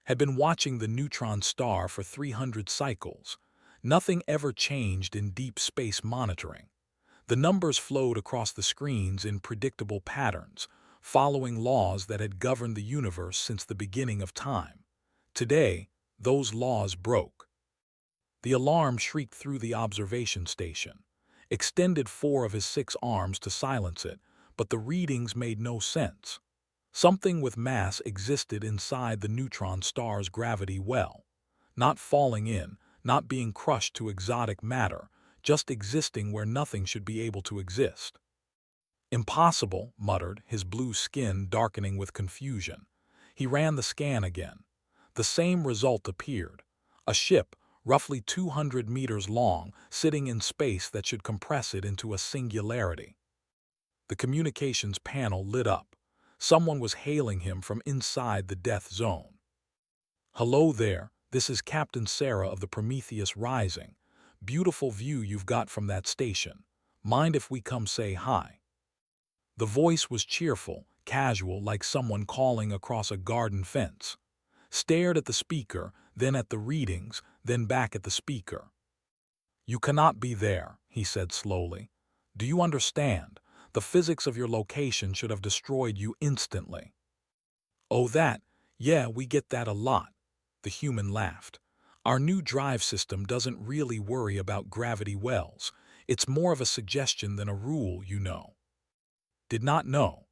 had been watching the neutron star for 300 cycles. Nothing ever changed in deep space monitoring. The numbers flowed across the screens in predictable patterns, following laws that had governed the universe since the beginning of time. Today, those laws broke. The alarm shrieked through the observation station, extended 4 of his 6 arms to silence it, but the readings made no sense. Something with mass existed inside the neutron star's gravity well, not falling in, not being crushed to exotic matter, just existing where nothing should be able to exist. "Impossible," muttered, his blue skin darkening with confusion. He ran the scan again. The same result appeared. A ship, roughly 200 meters long, sitting in space that should compress it into a singularity. The communications panel lit up. Someone was hailing him from inside the death zone. "Hello there, this is Captain Sarah of the Prometheus Rising. Beautiful view you've got from that station. Mind if we come say hi?" The voice was cheerful, casual, like someone calling across a garden fence. Stared at the speaker, then at the readings, then back at the speaker. "You cannot be there," he said slowly. "Do you understand? The physics of your location should have destroyed you instantly." "Oh that, yeah, we get that a lot," the human laughed. "Our new drive system doesn't really worry about gravity wells. It's more of a suggestion than a rule, you know." Did not know.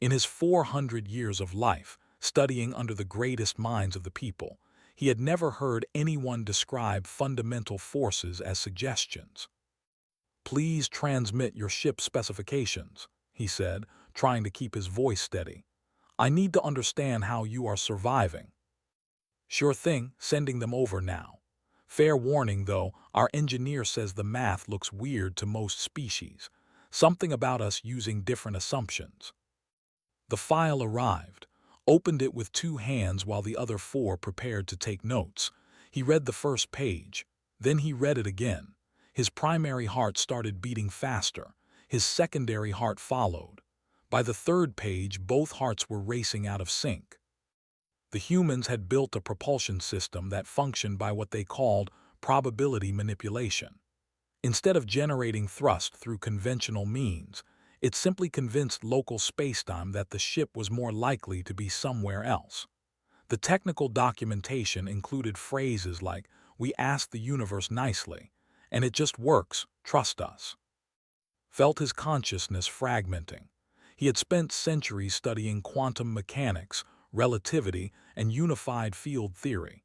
In his 400 years of life, studying under the greatest minds of the people, he had never heard anyone describe fundamental forces as suggestions. "Please transmit your ship specifications," he said, trying to keep his voice steady. "I need to understand how you are surviving." "Sure thing, sending them over now. Fair warning, though, our engineer says the math looks weird to most species. Something about us using different assumptions." The file arrived, opened it with 2 hands while the other 4 prepared to take notes. He read the first page. Then he read it again. His primary heart started beating faster. His secondary heart followed. By the 3rd page, both hearts were racing out of sync. The humans had built a propulsion system that functioned by what they called probability manipulation. Instead of generating thrust through conventional means, it simply convinced local spacetime that the ship was more likely to be somewhere else. The technical documentation included phrases like, "We asked the universe nicely, and it just works, trust us." Felt his consciousness fragmenting. He had spent centuries studying quantum mechanics, relativity, and unified field theory.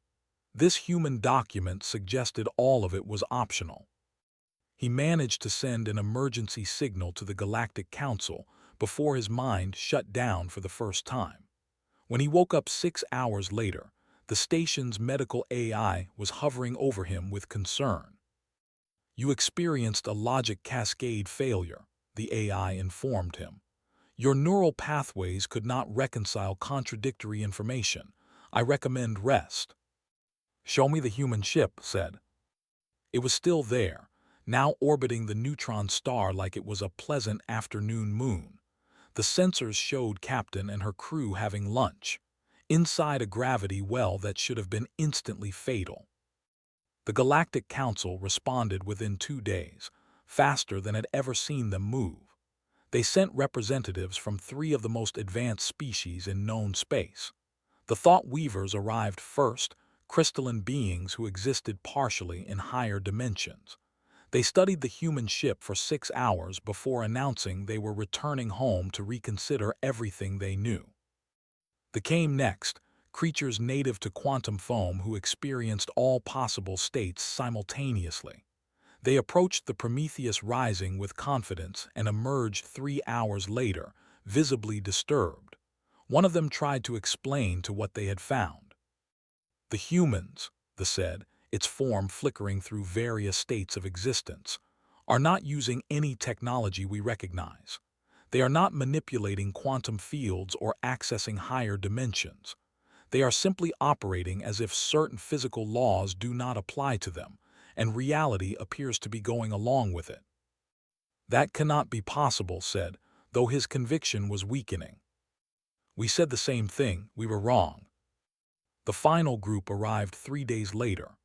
This human document suggested all of it was optional. He managed to send an emergency signal to the Galactic Council before his mind shut down for the first time. When he woke up 6 hours later, the station's medical AI was hovering over him with concern. "You experienced a logic cascade failure," the AI informed him. "Your neural pathways could not reconcile contradictory information. I recommend rest." "Show me the human ship," said. It was still there, now orbiting the neutron star like it was a pleasant afternoon moon. The sensors showed Captain and her crew having lunch, inside a gravity well that should have been instantly fatal. The Galactic Council responded within 2 days, faster than had ever seen them move. They sent representatives from 3 of the most advanced species in known space. The Thought Weavers arrived first, crystalline beings who existed partially in higher dimensions. They studied the human ship for 6 hours before announcing they were returning home to reconsider everything they knew. They came next, creatures native to quantum foam who experienced all possible states simultaneously. They approached the Prometheus Rising with confidence and emerged 3 hours later, visibly disturbed. One of them tried to explain to what they had found. "The humans," they said, its form flickering through various states of existence, "are not using any technology we recognize. They are not manipulating quantum fields or accessing higher dimensions. They are simply operating as if certain physical laws do not apply to them, and reality appears to be going along with it." "That cannot be possible," said, though his conviction was weakening. "We said the same thing, we were wrong." The final group arrived 3 days later,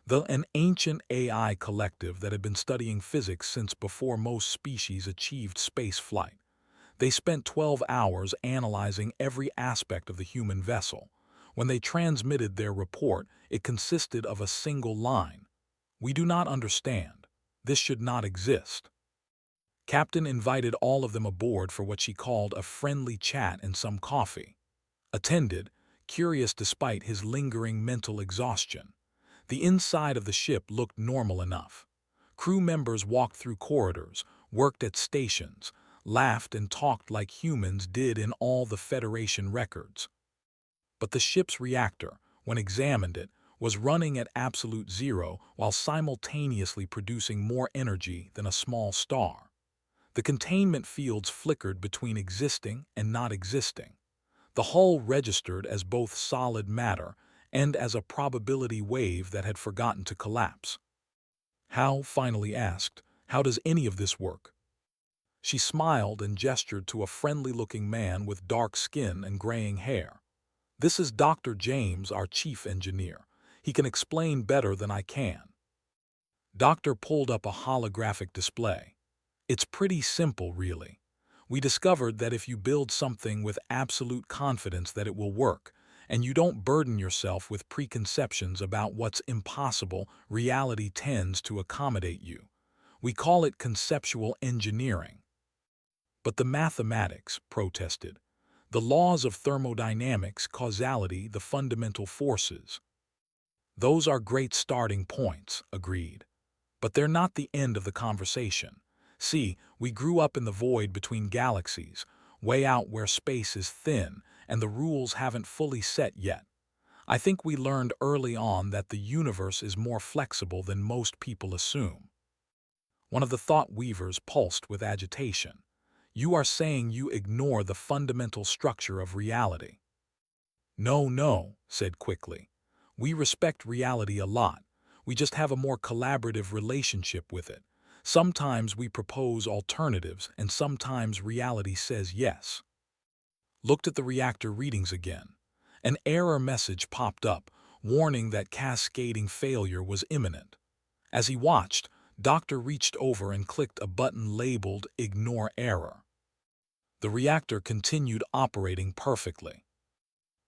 an ancient AI collective that had been studying physics since before most species achieved space flight. They spent 12 hours analyzing every aspect of the human vessel. When they transmitted their report, it consisted of a single line: "We do not understand. This should not exist." Captain invited all of them aboard for what she called a friendly chat and some coffee. Attended, curious despite his lingering mental exhaustion. The inside of the ship looked normal enough. Crew members walked through corridors, worked at stations, laughed and talked like humans did in all the Federation records. But the ship's reactor, when examined it, was running at absolute zero while simultaneously producing more energy than a small star. The containment fields flickered between existing and not existing. The hull registered as both solid matter and as a probability wave that had forgotten to collapse. Hal finally asked, "How does any of this work?" She smiled and gestured to a friendly-looking man with dark skin and graying hair. "This is Dr. James, our chief engineer. He can explain better than I can." Doctor pulled up a holographic display. "It's pretty simple, really. We discovered that if you build something with absolute confidence that it will work, and you don't burden yourself with preconceptions about what's impossible, reality tends to accommodate you. We call it conceptual engineering." "But the mathematics," protested. "The laws of thermodynamics, causality, the fundamental forces." "Those are great starting points," agreed. "But they're not the end of the conversation. See, we grew up in the void between galaxies, way out where space is thin and the rules haven't fully set yet. I think we learned early on that the universe is more flexible than most people assume." One of the thought weavers pulsed with agitation. "You are saying you ignore the fundamental structure of reality?" "No, no," said quickly. "We respect reality a lot. We just have a more collaborative relationship with it. Sometimes we propose alternatives, and sometimes reality says yes." Looked at the reactor readings again. An error message popped up, warning that cascading failure was imminent. As he watched, Doctor reached over and clicked a button labeled "Ignore Error." The reactor continued operating perfectly.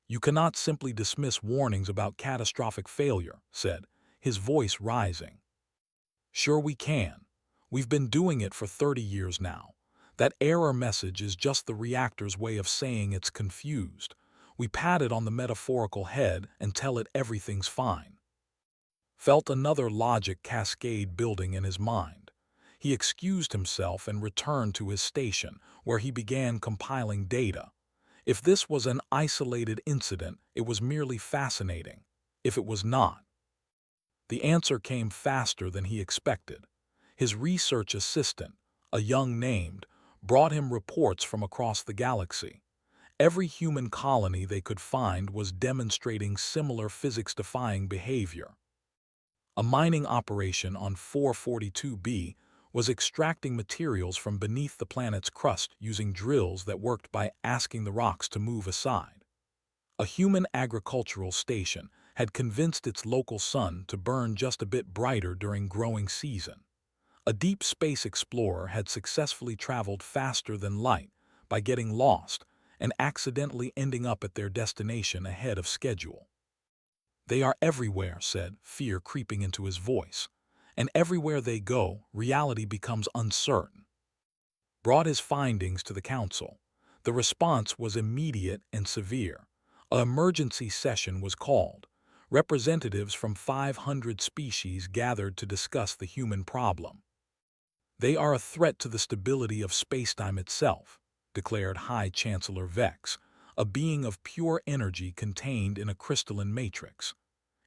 "You cannot simply dismiss warnings about catastrophic failure," said, his voice rising. "Sure we can. We've been doing it for 30 years now. That error message is just the reactor's way of saying it's confused. We pat it on the metaphorical head and tell it everything's fine." Felt another logic cascade building in his mind. He excused himself and returned to his station, where he began compiling data. If this was an isolated incident, it was merely fascinating. If it was not. The answer came faster than he expected. His research assistant, a young named, brought him reports from across the galaxy. Every human colony they could find was demonstrating similar physics-defying behavior. A mining operation on 442b was extracting materials from beneath the planet's crust using drills that worked by asking the rocks to move aside. A human agricultural station had convinced its local sun to burn just a bit brighter during growing season. A deep space explorer had successfully traveled faster than light by getting lost and accidentally ending up at their destination ahead of schedule. "They are everywhere," said, fear creeping into his voice. "And everywhere they go, reality becomes uncertain." Brought his findings to the council. The response was immediate and severe. An emergency session was called. Representatives from 500 species gathered to discuss the human problem. "They are a threat to the stability of spacetime itself," declared High Chancellor Vex, a being of pure energy contained in a crystalline matrix.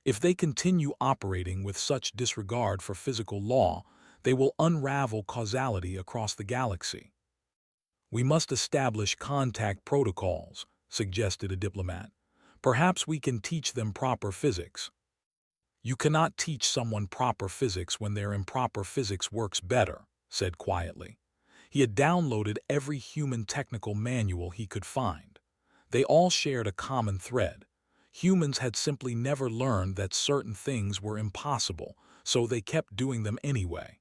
"If they continue operating with such disregard for physical law, they will unravel causality across the galaxy." "We must establish contact protocols," suggested a diplomat. "Perhaps we can teach them proper physics." "You cannot teach someone proper physics when their improper physics works better," said quietly. He had downloaded every human technical manual he could find. They all shared a common thread. Humans had simply never learned that certain things were impossible, so they kept doing them anyway.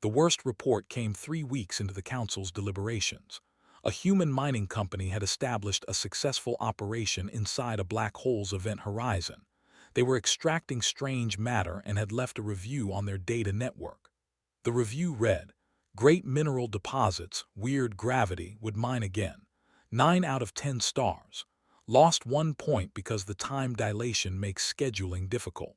The worst report came 3 weeks into the Council's deliberations. A human mining company had established a successful operation inside a black hole's event horizon. They were extracting strange matter and had left a review on their data network. The review read, "Great mineral deposits, weird gravity, would mine again. 9 out of 10 stars. Lost 1 point because the time dilation makes scheduling difficult."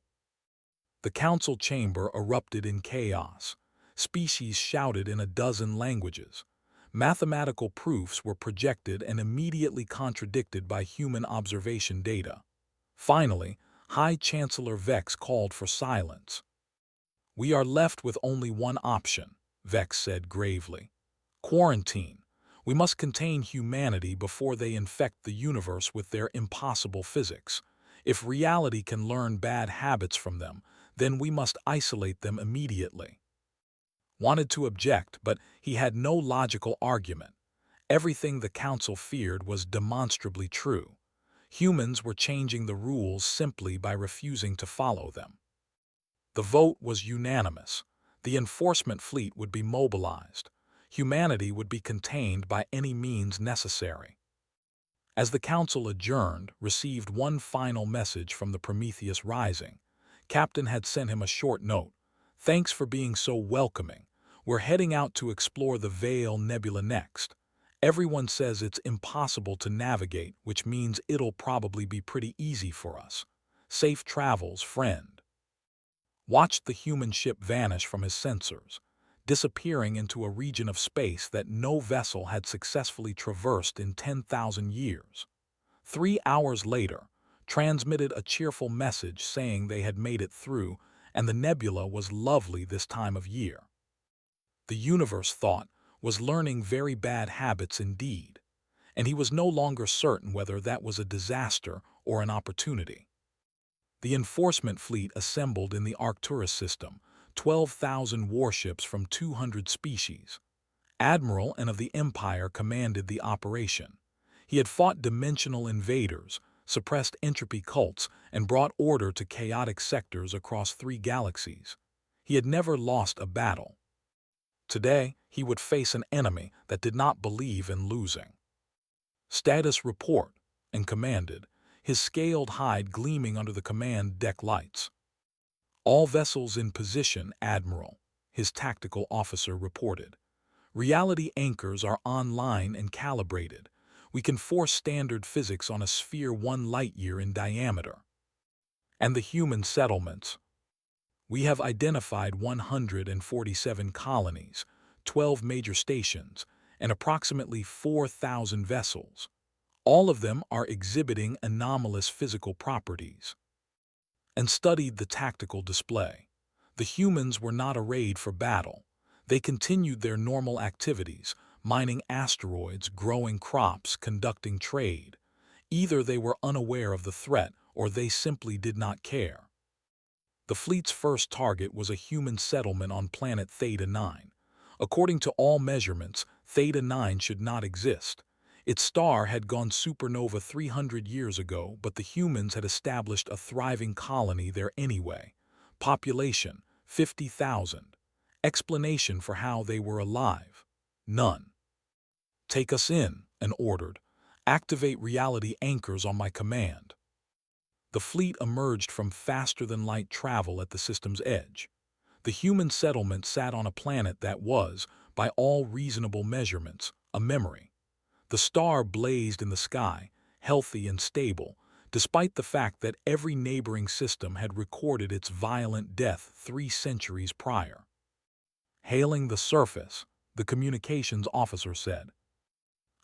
The council chamber erupted in chaos. Species shouted in a dozen languages. Mathematical proofs were projected and immediately contradicted by human observation data. Finally, High Chancellor Vex called for silence. "We are left with only one option," Vex said gravely. "Quarantine. We must contain humanity before they infect the universe with their impossible physics. If reality can learn bad habits from them, then we must isolate them immediately." Wanted to object, but he had no logical argument. Everything the council feared was demonstrably true. Humans were changing the rules simply by refusing to follow them. The vote was unanimous. The enforcement fleet would be mobilized. Humanity would be contained by any means necessary. As the council adjourned, received one final message from the Prometheus Rising. Captain had sent him a short note. "Thanks for being so welcoming. We're heading out to explore the Veil Nebula next. Everyone says it's impossible to navigate, which means it'll probably be pretty easy for us. Safe travels, friend." Watched the human ship vanish from his sensors, disappearing into a region of space that no vessel had successfully traversed in 10,000 years. 3 hours later, transmitted a cheerful message saying they had made it through and the nebula was lovely this time of year. The universe, thought, was learning very bad habits indeed, and he was no longer certain whether that was a disaster or an opportunity. The enforcement fleet assembled in the Arcturus system, 12,000 warships from 200 species. Admiral and of the Empire commanded the operation. He had fought dimensional invaders, suppressed entropy cults, and brought order to chaotic sectors across 3 galaxies. He had never lost a battle. Today, he would face an enemy that did not believe in losing. "Status report," and commanded, his scaled hide gleaming under the command deck lights. "All vessels in position, Admiral," his tactical officer reported. "Reality anchors are online and calibrated. We can force standard physics on a sphere 1 light-year in diameter." "And the human settlements?" "We have identified 147 colonies, 12 major stations, and approximately 4,000 vessels. All of them are exhibiting anomalous physical properties." And studied the tactical display. The humans were not arrayed for battle. They continued their normal activities, mining asteroids, growing crops, conducting trade. Either they were unaware of the threat or they simply did not care. The fleet's first target was a human settlement on planet Theta 9. According to all measurements, Theta 9 should not exist. Its star had gone supernova 300 years ago, but the humans had established a thriving colony there anyway. Population, 50,000. Explanation for how they were alive? None. "Take us in," and ordered. "Activate reality anchors on my command." The fleet emerged from faster-than-light travel at the system's edge. The human settlement sat on a planet that was, by all reasonable measurements, a memory. The star blazed in the sky, healthy and stable, despite the fact that every neighboring system had recorded its violent death 3 centuries prior. Hailing the surface, the communications officer said.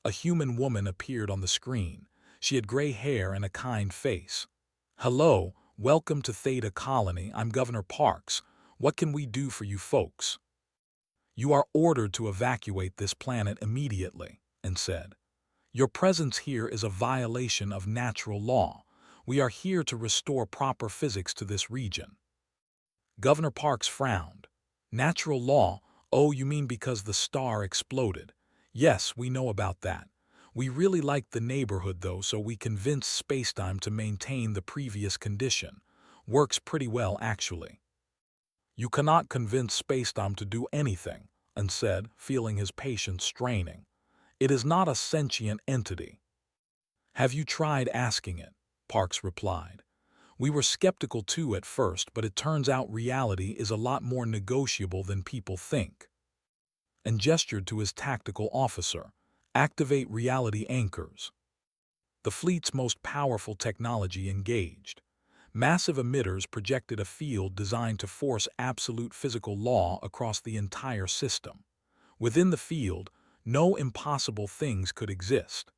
A human woman appeared on the screen. She had gray hair and a kind face. "Hello, welcome to Theta Colony. I'm Governor Parks. What can we do for you folks?" "You are ordered to evacuate this planet immediately," and said. "Your presence here is a violation of natural law. We are here to restore proper physics to this region." Governor Parks frowned. "Natural law? Oh, you mean because the star exploded? Yes, we know about that. We really liked the neighborhood though, so we convinced spacetime to maintain the previous condition. Works pretty well, actually. You cannot convince spacetime to do anything, and said, feeling his patience straining. It is not a sentient entity. Have you tried asking it? Parks replied. We were skeptical too at first, but it turns out reality is a lot more negotiable than people think. And gestured to his tactical officer. Activate reality anchors. The fleet's most powerful technology engaged. Massive emitters projected a field designed to force absolute physical law across the entire system. Within the field, no impossible things could exist.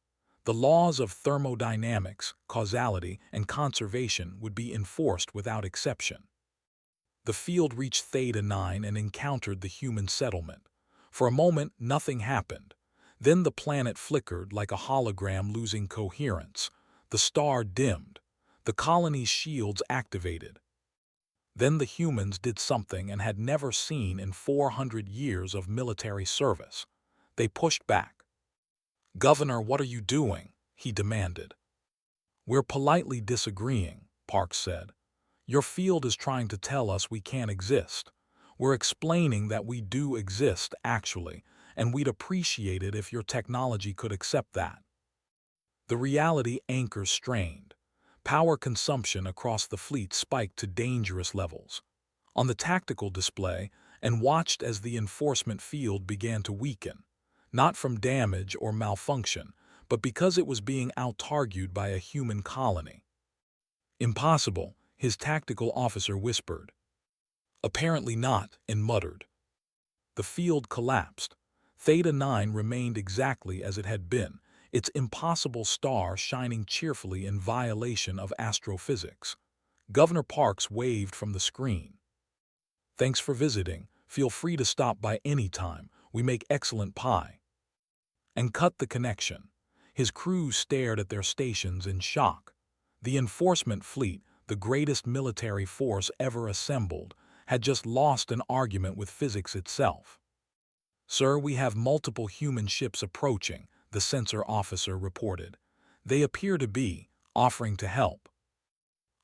The laws of thermodynamics, causality, and conservation would be enforced without exception. The field reached Theta 9 and encountered the human settlement. For a moment, nothing happened. Then the planet flickered like a hologram losing coherence. The star dimmed. The colony's shields activated. Then the humans did something and had never seen in 400 years of military service. They pushed back. "Governor, what are you doing?" he demanded. "We're politely disagreeing," Parks said. "Your field is trying to tell us we can't exist. We're explaining that we do exist, actually, and we'd appreciate it if your technology could accept that." The reality anchors strained. Power consumption across the fleet spiked to dangerous levels. On the tactical display, and watched as the enforcement field began to weaken, not from damage or malfunction, but because it was being out-targeted by a human colony. "Impossible," his tactical officer whispered. "Apparently not," and muttered. The field collapsed. Theta 9 remained exactly as it had been, its impossible star shining cheerfully in violation of astrophysics. Governor Parks waved from the screen. "Thanks for visiting. Feel free to stop by any time. We make excellent pie." And cut the connection. His crew stared at their stations in shock. The enforcement fleet, the greatest military force ever assembled, had just lost an argument with physics itself. "Sir, we have multiple human ships approaching," the sensor officer reported. "They appear to be offering to help."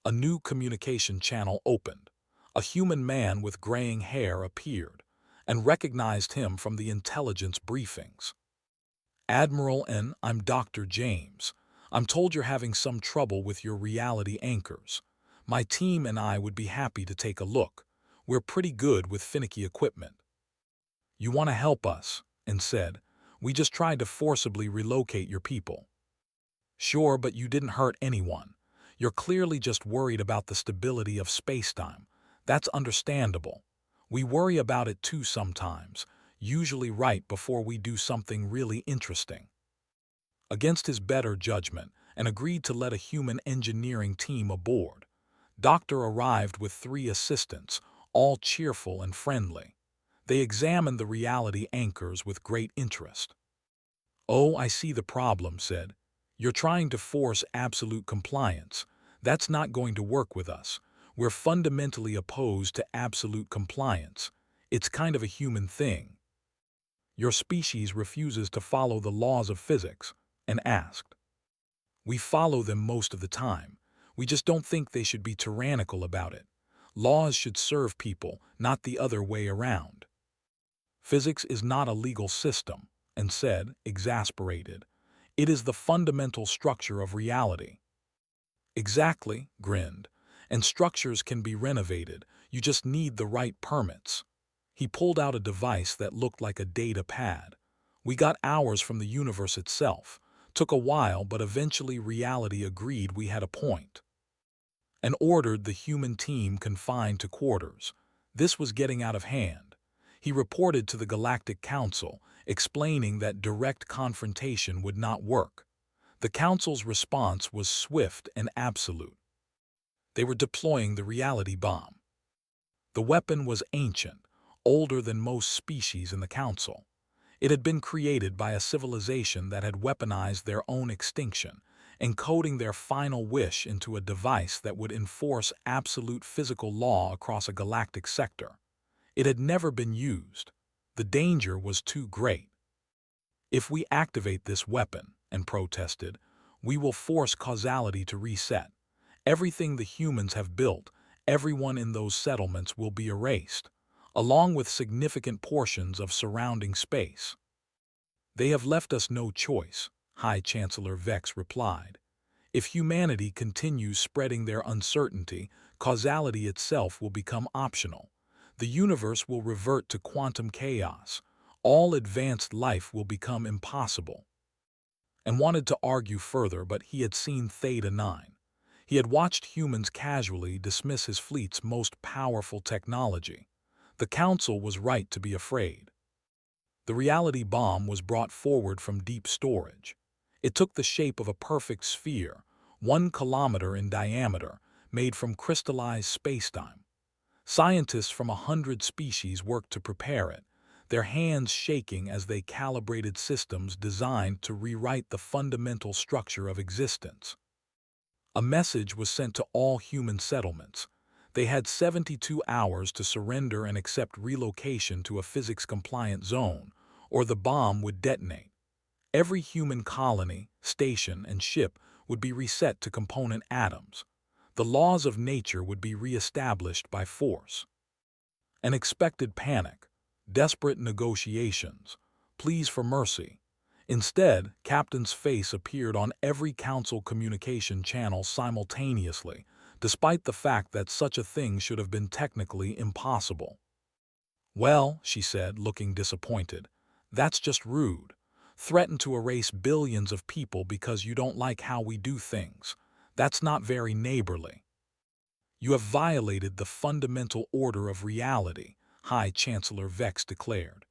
A new communication channel opened. A human man with graying hair appeared, and recognized him from the intelligence briefings. "Admiral N, I'm Dr. James. I'm told you're having some trouble with your reality anchors. My team and I would be happy to take a look. We're pretty good with finicky equipment." "You want to help us," and said. "We just tried to forcibly relocate your people." "Sure, but you didn't hurt anyone. You're clearly just worried about the stability of spacetime. That's understandable. We worry about it too sometimes, usually right before we do something really interesting." Against his better judgment, and agreed to let a human engineering team aboard. Doctor arrived with 3 assistants, all cheerful and friendly. They examined the reality anchors with great interest. "Oh, I see the problem," said. "You're trying to force absolute compliance. That's not going to work with us. We're fundamentally opposed to absolute compliance. It's kind of a human thing." "Your species refuses to follow the laws of physics," and asked. "We follow them most of the time. We just don't think they should be tyrannical about it. Laws should serve people, not the other way around." "Physics is not a legal system," and said, exasperated. "It is the fundamental structure of reality." "Exactly," grinned. "And structures can be renovated. You just need the right permits." He pulled out a device that looked like a data pad. "We got ours from the universe itself. Took a while, but eventually reality agreed we had a point." And ordered the human team confined to quarters. This was getting out of hand. He reported to the Galactic Council, explaining that direct confrontation would not work. The Council's response was swift and absolute. They were deploying the reality bomb. The weapon was ancient, older than most species in the Council. It had been created by a civilization that had weaponized their own extinction, encoding their final wish into a device that would enforce absolute physical law across a galactic sector. It had never been used. The danger was too great. "If we activate this weapon," and protested. "We will force causality to reset. Everything the humans have built, everyone in those settlements will be erased, along with significant portions of surrounding space." "They have left us no choice," High Chancellor Vex replied. "If humanity continues spreading their uncertainty, causality itself will become optional. The universe will revert to quantum chaos. All advanced life will become impossible." And wanted to argue further, but he had seen Theta 9. He had watched humans casually dismiss his fleet's most powerful technology. The Council was right to be afraid. The reality bomb was brought forward from deep storage. It took the shape of a perfect sphere, 1 kilometer in diameter, made from crystallized spacetime. Scientists from 100 species worked to prepare it, their hands shaking as they calibrated systems designed to rewrite the fundamental structure of existence. A message was sent to all human settlements. They had 72 hours to surrender and accept relocation to a physics-compliant zone, or the bomb would detonate. Every human colony, station, and ship would be reset to component atoms. The laws of nature would be re-established by force. An expected panic, desperate negotiations, pleas for mercy. Instead, Captain's face appeared on every council communication channel simultaneously, despite the fact that such a thing should have been technically impossible. "Well," she said, looking disappointed, "that's just rude. Threaten to erase billions of people because you don't like how we do things. That's not very neighborly." "You have violated the fundamental order of reality," High Chancellor Vex declared.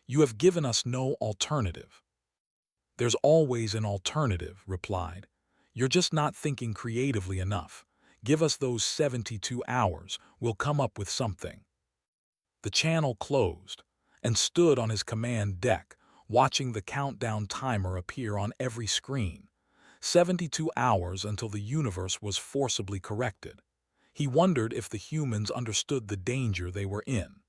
"You have given us no alternative." "There's always an alternative," replied. "You're just not thinking creatively enough. Give us those 72 hours, we'll come up with something." The channel closed, and stood on his command deck, watching the countdown timer appear on every screen. 72 hours until the universe was forcibly corrected. He wondered if the humans understood the danger they were in.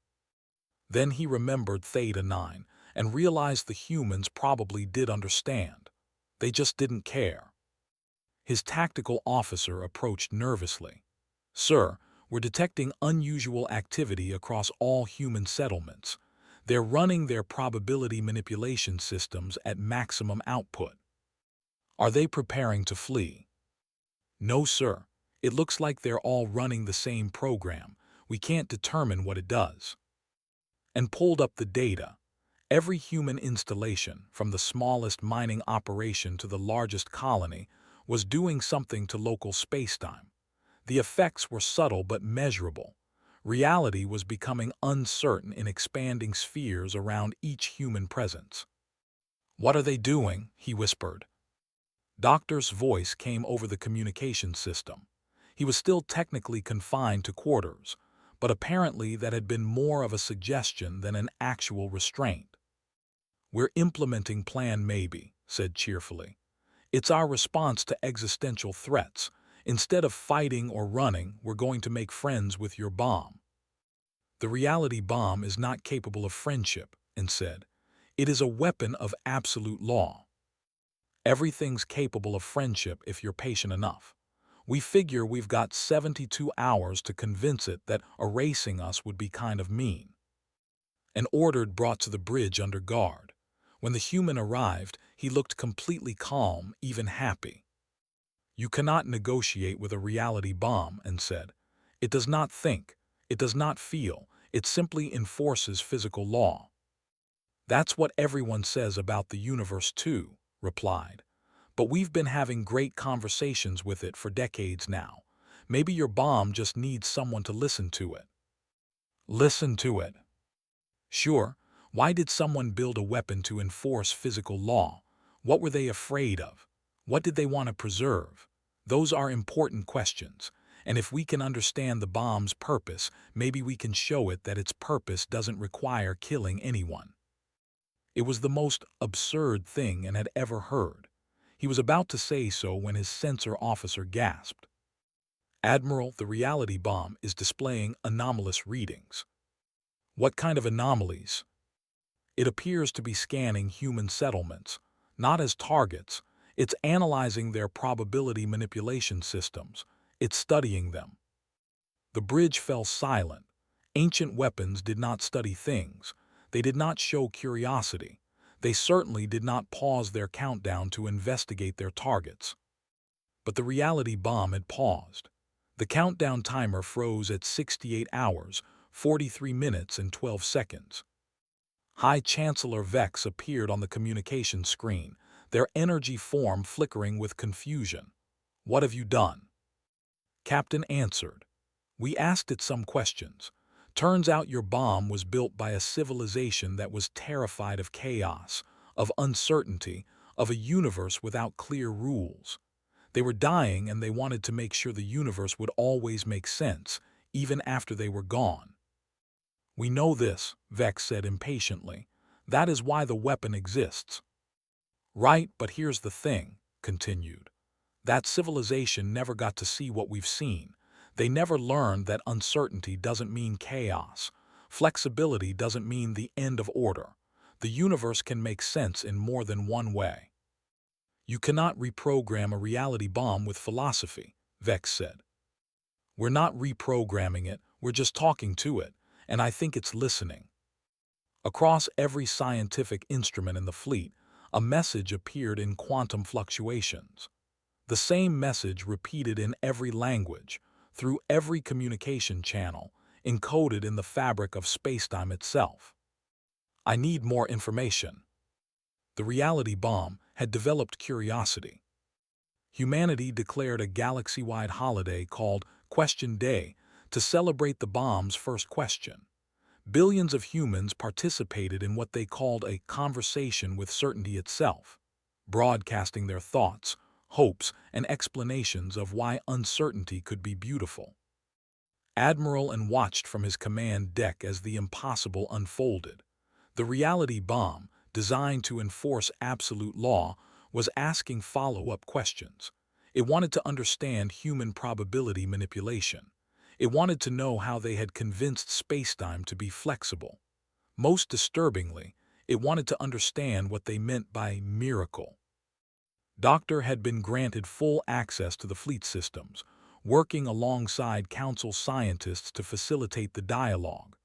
Then he remembered Theta 9 and realized the humans probably did understand. They just didn't care. His tactical officer approached nervously. "Sir, we're detecting unusual activity across all human settlements. They're running their probability manipulation systems at maximum output." "Are they preparing to flee?" "No, sir. It looks like they're all running the same program. We can't determine what it does." And pulled up the data. Every human installation, from the smallest mining operation to the largest colony, was doing something to local spacetime. The effects were subtle but measurable. Reality was becoming uncertain in expanding spheres around each human presence. "What are they doing?" he whispered. Doctor's voice came over the communication system. He was still technically confined to quarters, but apparently that had been more of a suggestion than an actual restraint. "We're implementing Plan Maybe," said cheerfully. "It's our response to existential threats. Instead of fighting or running, we're going to make friends with your bomb." "The reality bomb is not capable of friendship," and said. "It is a weapon of absolute law. Everything's capable of friendship if you're patient enough. We figure we've got 72 hours to convince it that erasing us would be kind of mean." An ordered brought to the bridge under guard. When the human arrived, he looked completely calm, even happy. "You cannot negotiate with a reality bomb," and said. "It does not think, it does not feel, it simply enforces physical law." "That's what everyone says about the universe too," replied. "But we've been having great conversations with it for decades now. Maybe your bomb just needs someone to listen to it." "Listen to it?" "Sure. Why did someone build a weapon to enforce physical law? What were they afraid of? What did they want to preserve? Those are important questions, and if we can understand the bomb's purpose, maybe we can show it that its purpose doesn't require killing anyone." It was the most absurd thing Anne had ever heard. He was about to say so when his sensor officer gasped. "Admiral, the reality bomb is displaying anomalous readings." "What kind of anomalies?" "It appears to be scanning human settlements, not as targets. It's analyzing their probability manipulation systems. It's studying them. The bridge fell silent. Ancient weapons did not study things. They did not show curiosity. They certainly did not pause their countdown to investigate their targets. But the reality bomb had paused. The countdown timer froze at 68 hours, 43 minutes and 12 seconds. High Chancellor Vex appeared on the communication screen, their energy form flickering with confusion. "What have you done?" Captain answered. "We asked it some questions. Turns out your bomb was built by a civilization that was terrified of chaos, of uncertainty, of a universe without clear rules. They were dying and they wanted to make sure the universe would always make sense, even after they were gone." "We know this," Vex said impatiently. "That is why the weapon exists." "Right, but here's the thing," continued. "That civilization never got to see what we've seen. They never learned that uncertainty doesn't mean chaos. Flexibility doesn't mean the end of order. The universe can make sense in more than one way." "You cannot reprogram a reality bomb with philosophy," Vex said. "We're not reprogramming it, we're just talking to it, and I think it's listening." Across every scientific instrument in the fleet, a message appeared in quantum fluctuations. The same message repeated in every language, through every communication channel, encoded in the fabric of spacetime itself. "I need more information." The reality bomb had developed curiosity. Humanity declared a galaxy-wide holiday called Question Day to celebrate the bomb's first question. Billions of humans participated in what they called a conversation with certainty itself, broadcasting their thoughts, hopes, and explanations of why uncertainty could be beautiful. Admiral and watched from his command deck as the impossible unfolded. The reality bomb, designed to enforce absolute law, was asking follow-up questions. It wanted to understand human probability manipulation. It wanted to know how they had convinced spacetime to be flexible. Most disturbingly, it wanted to understand what they meant by miracle. Doctor had been granted full access to the fleet systems, working alongside Council scientists to facilitate the dialogue.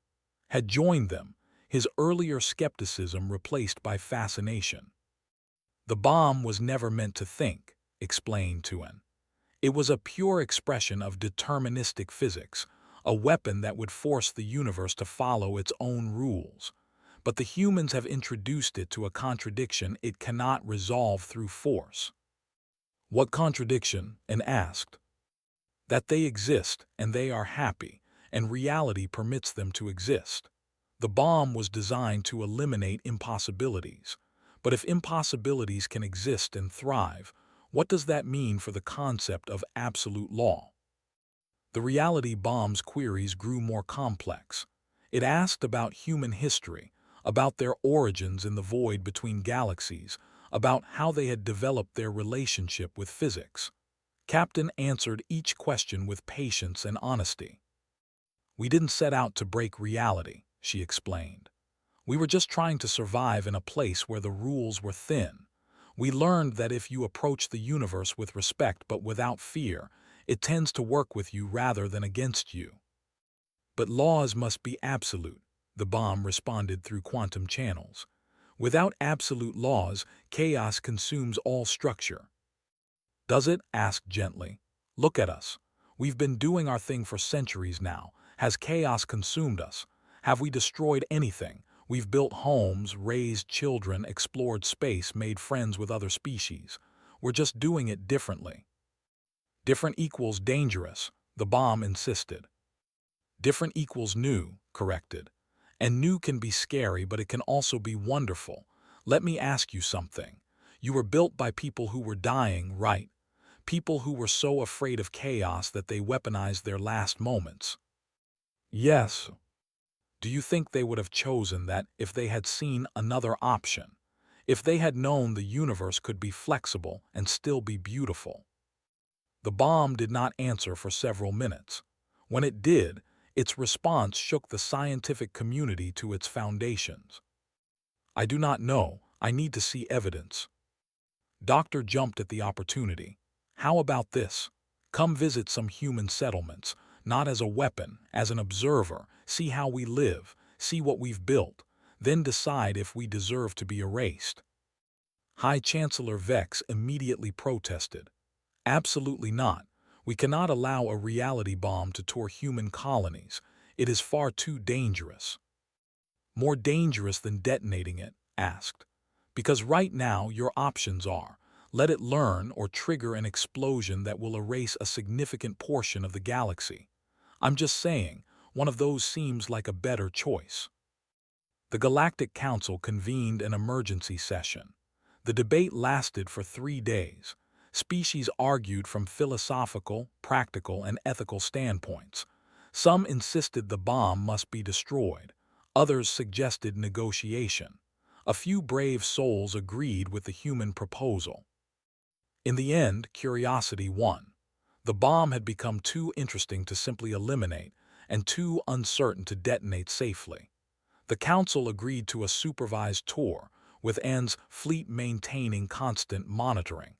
Had joined them, his earlier skepticism replaced by fascination. "The bomb was never meant to think," explained Tuan. "It was a pure expression of deterministic physics, a weapon that would force the universe to follow its own rules. But the humans have introduced it to a contradiction it cannot resolve through force." "What contradiction?" and asked. "That they exist, and they are happy, and reality permits them to exist. The bomb was designed to eliminate impossibilities. But if impossibilities can exist and thrive, what does that mean for the concept of absolute law?" The reality bomb's queries grew more complex. It asked about human history, about their origins in the void between galaxies, about how they had developed their relationship with physics. Captain answered each question with patience and honesty. "We didn't set out to break reality," she explained. "We were just trying to survive in a place where the rules were thin. We learned that if you approach the universe with respect but without fear, it tends to work with you rather than against you." "But laws must be absolute," the bomb responded through quantum channels. "Without absolute laws, chaos consumes all structure." "Does it?" asked gently. "Look at us. We've been doing our thing for centuries now. Has chaos consumed us? Have we destroyed anything? We've built homes, raised children, explored space, made friends with other species. We're just doing it differently." "Different equals dangerous," the bomb insisted. "Different equals new," corrected. "And new can be scary, but it can also be wonderful. Let me ask you something. You were built by people who were dying, right? People who were so afraid of chaos that they weaponized their last moments." "Yes." "Do you think they would have chosen that if they had seen another option? If they had known the universe could be flexible and still be beautiful?" The bomb did not answer for several minutes. When it did, its response shook the scientific community to its foundations. "I do not know. I need to see evidence." Doctor jumped at the opportunity. How about this? Come visit some human settlements, not as a weapon, as an observer, see how we live, see what we've built, then decide if we deserve to be erased. High Chancellor Vex immediately protested. Absolutely not. We cannot allow a reality bomb to tour human colonies. It is far too dangerous. More dangerous than detonating it? Asked. Because right now your options are, let it learn or trigger an explosion that will erase a significant portion of the galaxy. I'm just saying, one of those seems like a better choice. The Galactic Council convened an emergency session. The debate lasted for 3 days. Species argued from philosophical, practical, and ethical standpoints. Some insisted the bomb must be destroyed. Others suggested negotiation. A few brave souls agreed with the human proposal. In the end, curiosity won. The bomb had become too interesting to simply eliminate and too uncertain to detonate safely. The Council agreed to a supervised tour, with N's fleet maintaining constant monitoring.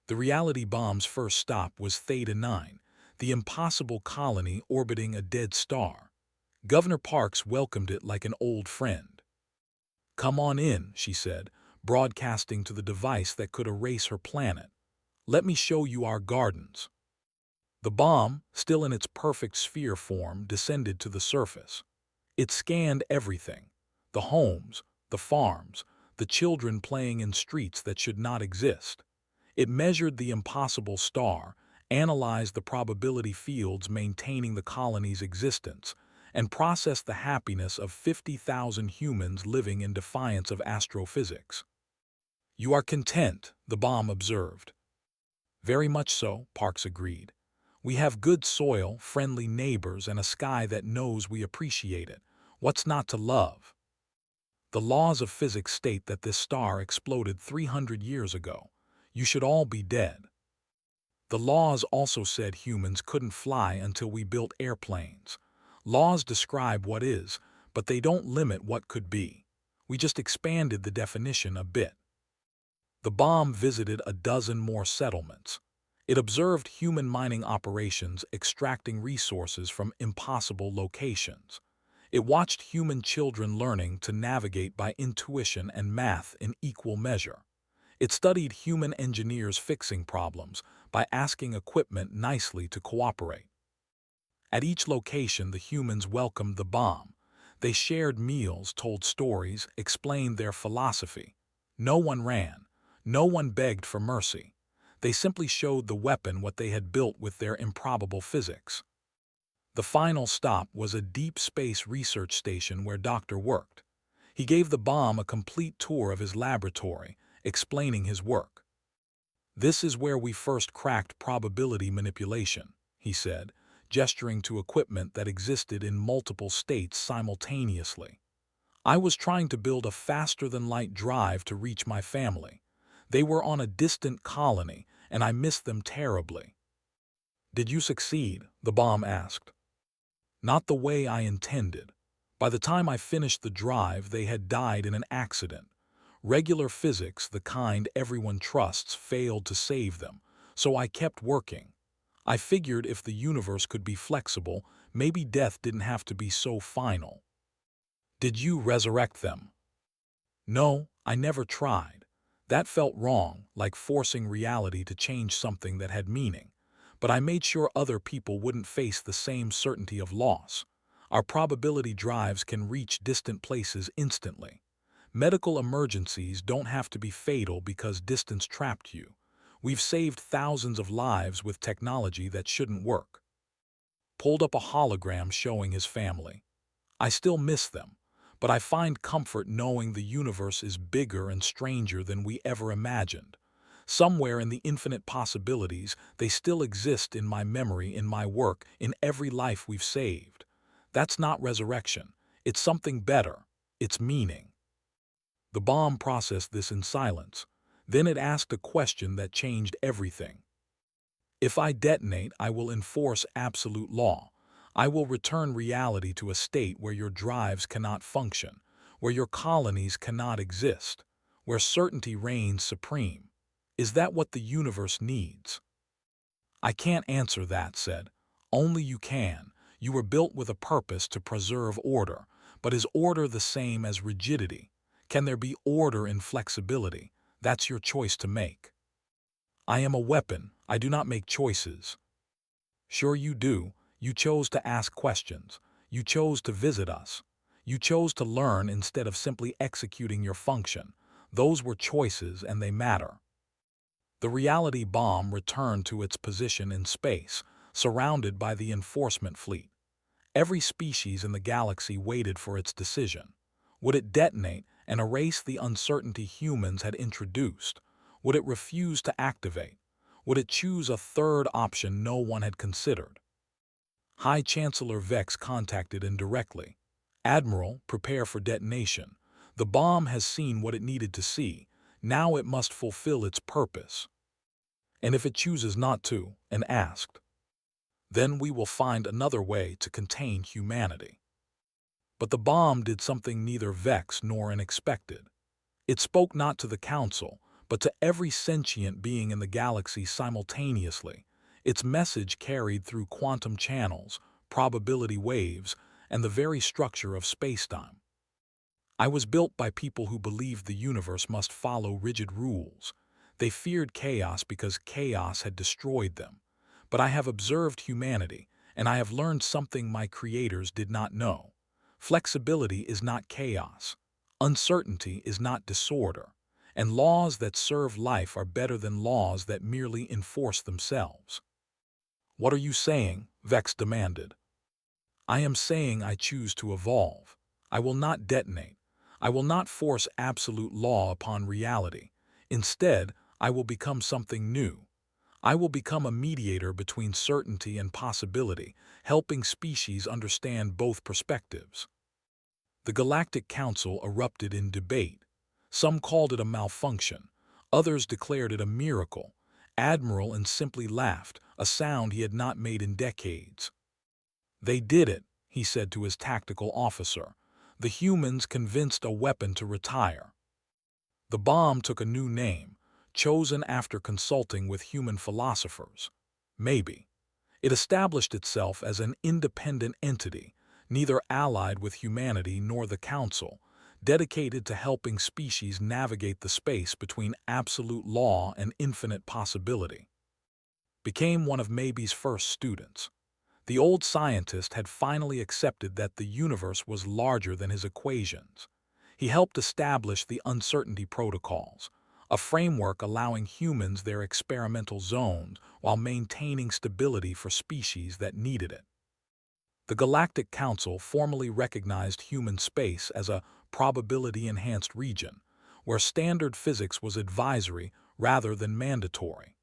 The reality bomb's first stop was Theta 9, the impossible colony orbiting a dead star. Governor Parks welcomed it like an old friend. "Come on in," she said, broadcasting to the device that could erase her planet. "Let me show you our gardens." The bomb, still in its perfect sphere form, descended to the surface. It scanned everything: the homes, the farms, the children playing in streets that should not exist. It measured the impossible star, analyzed the probability fields maintaining the colony's existence, and processed the happiness of 50,000 humans living in defiance of astrophysics. "You are content," the bomb observed. "Very much so," Parks agreed. "We have good soil, friendly neighbors, and a sky that knows we appreciate it. What's not to love?" "The laws of physics state that this star exploded 300 years ago. You should all be dead." "The laws also said humans couldn't fly until we built airplanes. Laws describe what is, but they don't limit what could be. We just expanded the definition a bit." The bomb visited a dozen more settlements. It observed human mining operations extracting resources from impossible locations. It watched human children learning to navigate by intuition and math in equal measure. It studied human engineers fixing problems by asking equipment nicely to cooperate. At each location, the humans welcomed the bomb. They shared meals, told stories, explained their philosophy. No one ran. No one begged for mercy. They simply showed the weapon what they had built with their improbable physics. The final stop was a deep space research station where Doctor worked. He gave the bomb a complete tour of his laboratory, explaining his work. "This is where we first cracked probability manipulation," he said, gesturing to equipment that existed in multiple states simultaneously. "I was trying to build a faster-than-light drive to reach my family. They were on a distant colony, and I missed them terribly." "Did you succeed?" the bomb asked. "Not the way I intended. By the time I finished the drive, they had died in an accident. Regular physics, the kind everyone trusts, failed to save them, so I kept working. I figured if the universe could be flexible, maybe death didn't have to be so final." "Did you resurrect them?" "No, I never tried. That felt wrong, like forcing reality to change something that had meaning. But I made sure other people wouldn't face the same certainty of loss. Our probability drives can reach distant places instantly. Medical emergencies don't have to be fatal because distance trapped you. We've saved thousands of lives with technology that shouldn't work." Pulled up a hologram showing his family. "I still miss them, but I find comfort knowing the universe is bigger and stranger than we ever imagined. Somewhere in the infinite possibilities, they still exist in my memory, in my work, in every life we've saved. That's not resurrection. It's something better. It's meaning." The bomb processed this in silence. Then it asked a question that changed everything. "If I detonate, I will enforce absolute law. I will return reality to a state where your drives cannot function, where your colonies cannot exist, where certainty reigns supreme. Is that what the universe needs? I can't answer that, said. Only you can. You were built with a purpose to preserve order, but is order the same as rigidity? Can there be order in flexibility? That's your choice to make. I am a weapon. I do not make choices. Sure you do. You chose to ask questions. You chose to visit us. You chose to learn instead of simply executing your function. Those were choices and they matter. The reality bomb returned to its position in space, surrounded by the enforcement fleet. Every species in the galaxy waited for its decision. Would it detonate and erase the uncertainty humans had introduced? Would it refuse to activate? Would it choose a third option no one had considered? High Chancellor Vex contacted indirectly. Admiral, prepare for detonation. The bomb has seen what it needed to see. Now it must fulfill its purpose. And if it chooses not to, and asked, then we will find another way to contain humanity. But the bomb did something neither Vex nor unexpected. It spoke not to the Council, but to every sentient being in the galaxy simultaneously. Its message carried through quantum channels, probability waves, and the very structure of spacetime. I was built by people who believed the universe must follow rigid rules. They feared chaos because chaos had destroyed them. But I have observed humanity, and I have learned something my creators did not know. Flexibility is not chaos. Uncertainty is not disorder. And laws that serve life are better than laws that merely enforce themselves. What are you saying? Vex demanded. I am saying I choose to evolve. I will not detonate. I will not force absolute law upon reality. Instead, I will become something new. I will become a mediator between certainty and possibility, helping species understand both perspectives. The Galactic Council erupted in debate. Some called it a malfunction. Others declared it a miracle. Admiral and simply laughed, a sound he had not made in decades. They did it, he said to his tactical officer. The humans convinced a weapon to retire. The bomb took a new name, chosen after consulting with human philosophers. Maybe. It established itself as an independent entity, neither allied with humanity nor the Council, dedicated to helping species navigate the space between absolute law and infinite possibility. Became one of Maybe's first students. The old scientist had finally accepted that the universe was larger than his equations. He helped establish the uncertainty protocols, a framework allowing humans their experimental zones while maintaining stability for species that needed it. The Galactic Council formally recognized human space as a probability-enhanced region, where standard physics was advisory rather than mandatory.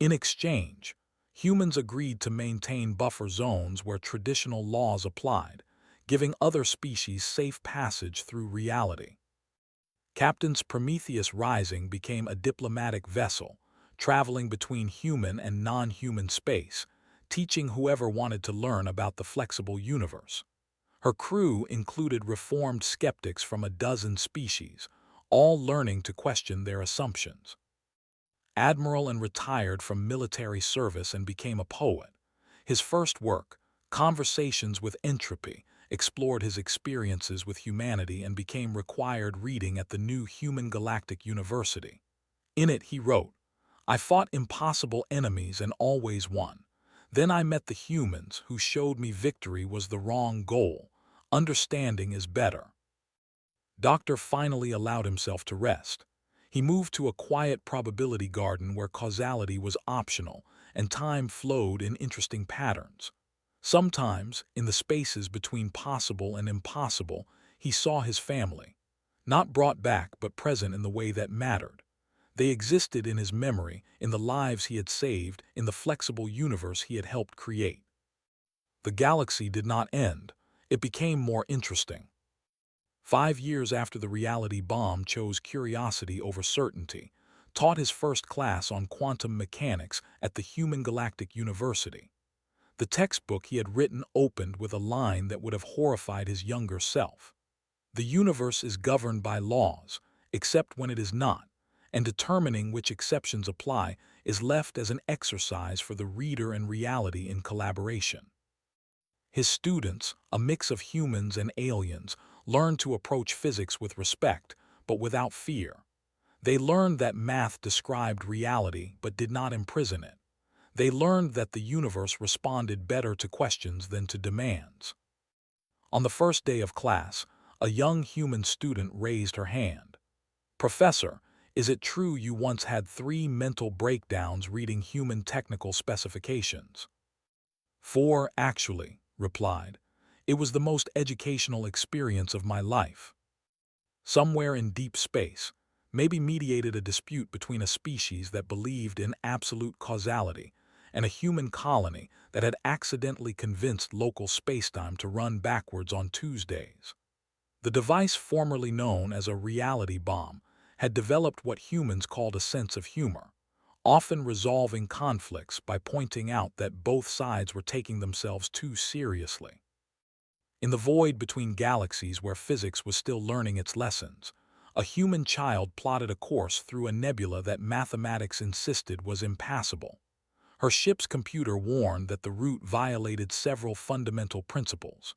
In exchange, humans agreed to maintain buffer zones where traditional laws applied, giving other species safe passage through reality. Captain's Prometheus Rising became a diplomatic vessel, traveling between human and non-human space, teaching whoever wanted to learn about the flexible universe. Her crew included reformed skeptics from a dozen species, all learning to question their assumptions. Admiral and retired from military service and became a poet. His first work, Conversations with Entropy, explored his experiences with humanity and became required reading at the new Human Galactic University. In it he wrote, I fought impossible enemies and always won. Then I met the humans who showed me victory was the wrong goal. Understanding is better. Doctor finally allowed himself to rest. He moved to a quiet probability garden where causality was optional and time flowed in interesting patterns. Sometimes, in the spaces between possible and impossible, he saw his family. Not brought back, but present in the way that mattered. They existed in his memory, in the lives he had saved, in the flexible universe he had helped create. The galaxy did not end. It became more interesting. 5 years after the reality bomb chose curiosity over certainty, taught his first class on quantum mechanics at the Human Galactic University. The textbook he had written opened with a line that would have horrified his younger self. The universe is governed by laws, except when it is not, and determining which exceptions apply is left as an exercise for the reader and reality in collaboration. His students, a mix of humans and aliens, learned to approach physics with respect, but without fear. They learned that math described reality but did not imprison it. They learned that the universe responded better to questions than to demands. On the first day of class, a young human student raised her hand. "Professor, is it true you once had 3 mental breakdowns reading human technical specifications?" "4, actually," replied. "It was the most educational experience of my life." Somewhere in deep space, maybe mediated a dispute between a species that believed in absolute causality and a human colony that had accidentally convinced local spacetime to run backwards on Tuesdays. The device formerly known as a reality bomb had developed what humans called a sense of humor, often resolving conflicts by pointing out that both sides were taking themselves too seriously. In the void between galaxies where physics was still learning its lessons, a human child plotted a course through a nebula that mathematics insisted was impassable. Her ship's computer warned that the route violated several fundamental principles.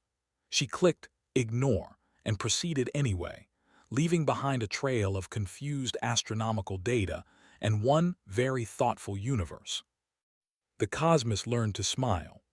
She clicked "Ignore" and proceeded anyway, leaving behind a trail of confused astronomical data and one very thoughtful universe. The cosmos learned to smile.